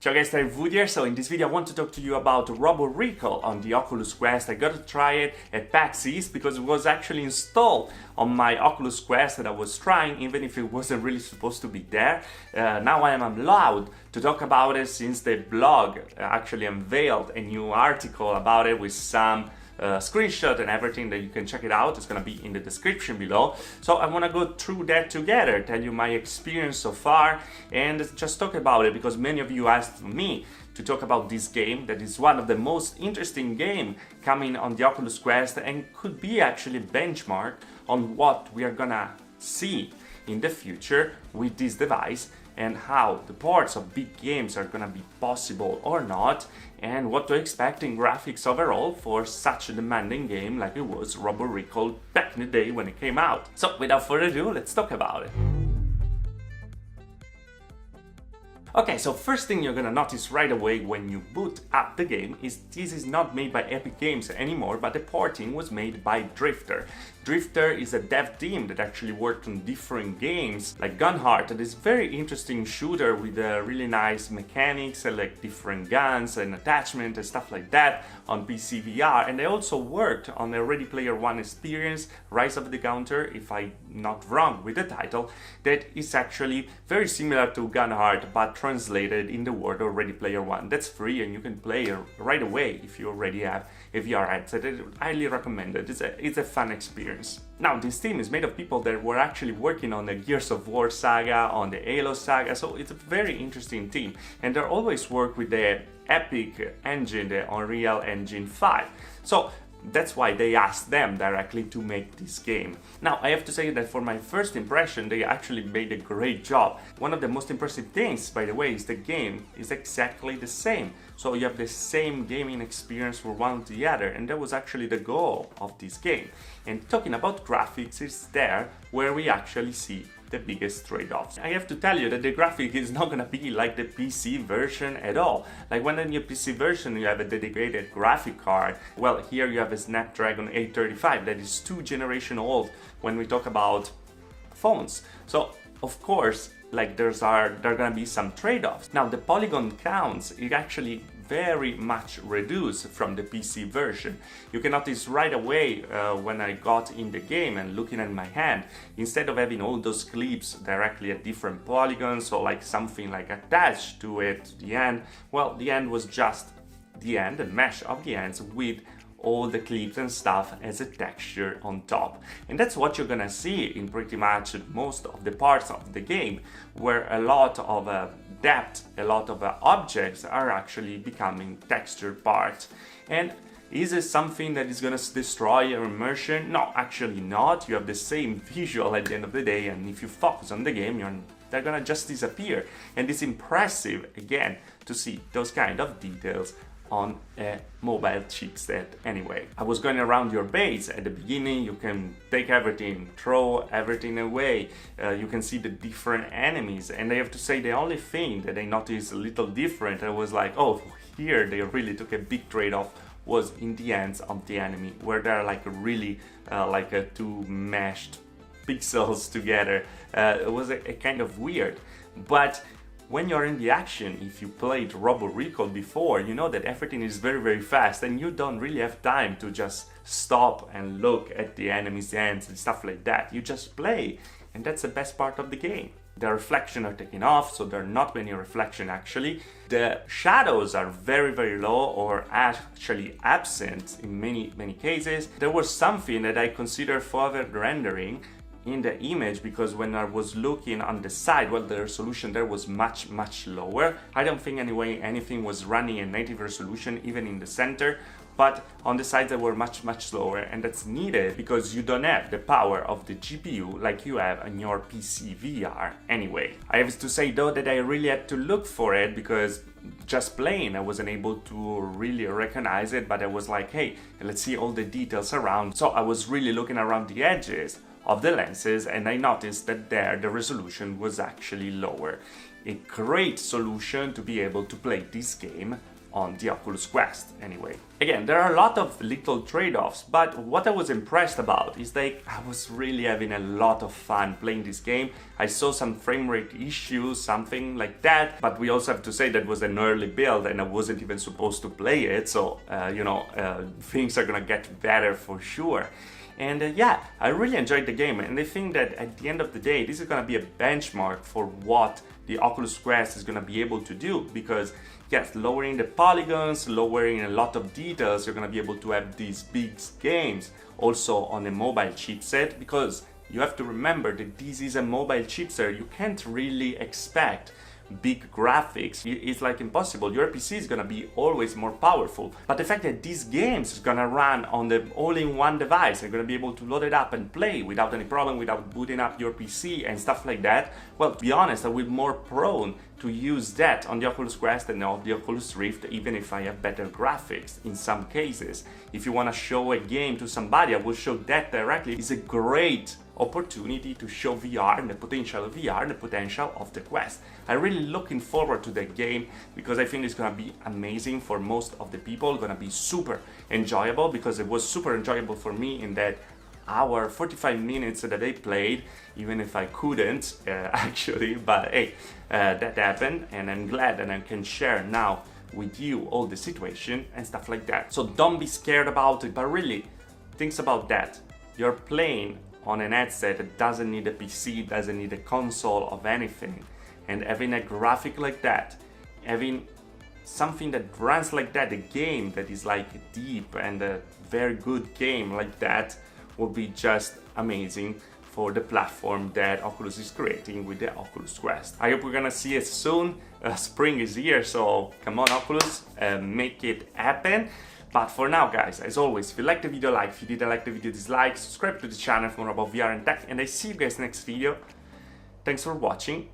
Ciao guys, Wood here. So in this video I want to talk to you about Robo Recall on the Oculus Quest. I got to try it at PAX East because it was actually installed on my Oculus Quest that I was trying, even if it wasn't really supposed to be there. Now I am allowed to talk about it since the blog actually unveiled a new article about it with some screenshot and everything that you can check it out. It's gonna be in the description below. So I want to go through that together, tell you my experience so far, and just talk about it because many of you asked me to talk about this game that is one of the most interesting game coming on the Oculus Quest and could be actually benchmarked on what we are gonna see in the future with this device, and how the ports of big games are gonna be possible or not, and what to expect in graphics overall for such a demanding game like it was Robo Recall back in the day when it came out. So without further ado, let's talk about it. Okay, so first thing you're gonna notice right away when you boot up the game is this is not made by Epic Games anymore, but the porting was made by Drifter. Drifter is a dev team that actually worked on different games like Gunheart, that is very interesting shooter with really nice mechanics and like different guns and attachment and stuff like that on PC VR, and they also worked on a Ready Player One experience, Rise of the Counter, if I'm not wrong with the title, that is actually very similar to Gunheart but translated in the world of Ready Player One. That's free and you can play right away if you already have a VR headset. I highly recommend it. It's a fun experience. Now, this team is made of people that were actually working on the Gears of War saga, on the Halo saga, so it's a very interesting team, and they always work with the Epic engine, the Unreal Engine 5. So that's why they asked them directly to make this game. Now, I have to say that for my first impression, they actually made a great job. One of the most impressive things, by the way, is the game is exactly the same. So you have the same gaming experience for one to the other, and that was actually the goal of this game. And talking about graphics, it's there where we actually see the biggest trade-offs. I have to tell you that the graphic is not gonna be like the PC version at all. Like when in your PC version you have a dedicated graphic card, well, here you have a Snapdragon 835 that is 2 generations old when we talk about phones. So of course, like there are gonna be some trade-offs. Now the polygon counts is actually very much reduced from the PC version. You can notice right away when I got in the game and looking at my hand, instead of having all those clips directly at different polygons or like something like attached to it, the end, well, the end was just the end, the mesh of the ends with all the clips and stuff as a texture on top. And that's what you're gonna see in pretty much most of the parts of the game, where a lot of depth, a lot of objects are actually becoming texture parts. And is it something that is gonna destroy your immersion? No, actually not. You have the same visual at the end of the day, and if you focus on the game, they're gonna just disappear. And it's impressive, again, to see those kind of details on a mobile chipset anyway. I was going around your base at the beginning. You can take everything, throw everything away. You can see the different enemies, and I have to say the only thing that I noticed a little different, I was like, oh, here they really took a big trade-off, was in the ends of the enemy, where they're like really two meshed pixels together. It was a kind of weird, but when you're in the action, if you played Robo Recall before, you know that everything is very, very fast and you don't really have time to just stop and look at the enemy's ends and stuff like that. You just play, and that's the best part of the game. The reflections are taken off, so there are not many reflections actually. The shadows are very, very low or actually absent in many cases. There was something that I consider further rendering in the image, because when I was looking on the side, well, the resolution there was much lower. I don't think anyway anything was running in native resolution even in the center, but on the sides they were much slower, and that's needed because you don't have the power of the GPU like you have on your PC VR anyway. I have to say though that I really had to look for it, because just playing I wasn't able to really recognize it, but I was like, hey, let's see all the details around. So I was really looking around the edges of the lenses, and I noticed that there the resolution was actually lower. A great solution to be able to play this game on the Oculus Quest anyway. Again, there are a lot of little trade-offs, but what I was impressed about is that I was really having a lot of fun playing this game. I saw some frame rate issues, something like that, but we also have to say that it was an early build and I wasn't even supposed to play it, so things are gonna get better for sure. And yeah, I really enjoyed the game, and I think that at the end of the day, this is gonna be a benchmark for what the Oculus Quest is gonna be able to do, because yes, lowering the polygons, lowering a lot of details, you're gonna be able to have these big games also on a mobile chipset, because you have to remember that this is a mobile chipset. You can't really expect big graphics. It's like impossible. Your PC is gonna be always more powerful, but the fact that these games is gonna run on the all-in-one device, you're gonna be able to load it up and play without any problem, without booting up your PC and stuff like that. Well, to be honest, I will be more prone to use that on the Oculus Quest and on the Oculus Rift, even if I have better graphics in some cases. If you want to show a game to somebody, I will show that directly. It's a great opportunity to show VR and the potential of VR and the potential of the Quest. I'm really looking forward to that game because I think it's gonna be amazing for most of the people. Gonna be super enjoyable, because it was super enjoyable for me in that hour 45 minutes that I played, even if I couldn't actually, but hey, that happened, and I'm glad that I can share now with you all the situation and stuff like that. So don't be scared about it, but really think about that. You're playing on an headset that doesn't need a PC, doesn't need a console of anything, and having a graphic like that, having something that runs like that, a game that is like deep and a very good game like that, will be just amazing for the platform that Oculus is creating with the Oculus Quest. I hope we're gonna see it soon. Spring is here, so come on Oculus, make it happen. But for now guys, as always, if you liked the video, like. If you didn't like the video, dislike. Subscribe to the channel for more about VR and tech, and I see you guys next video. Thanks for watching,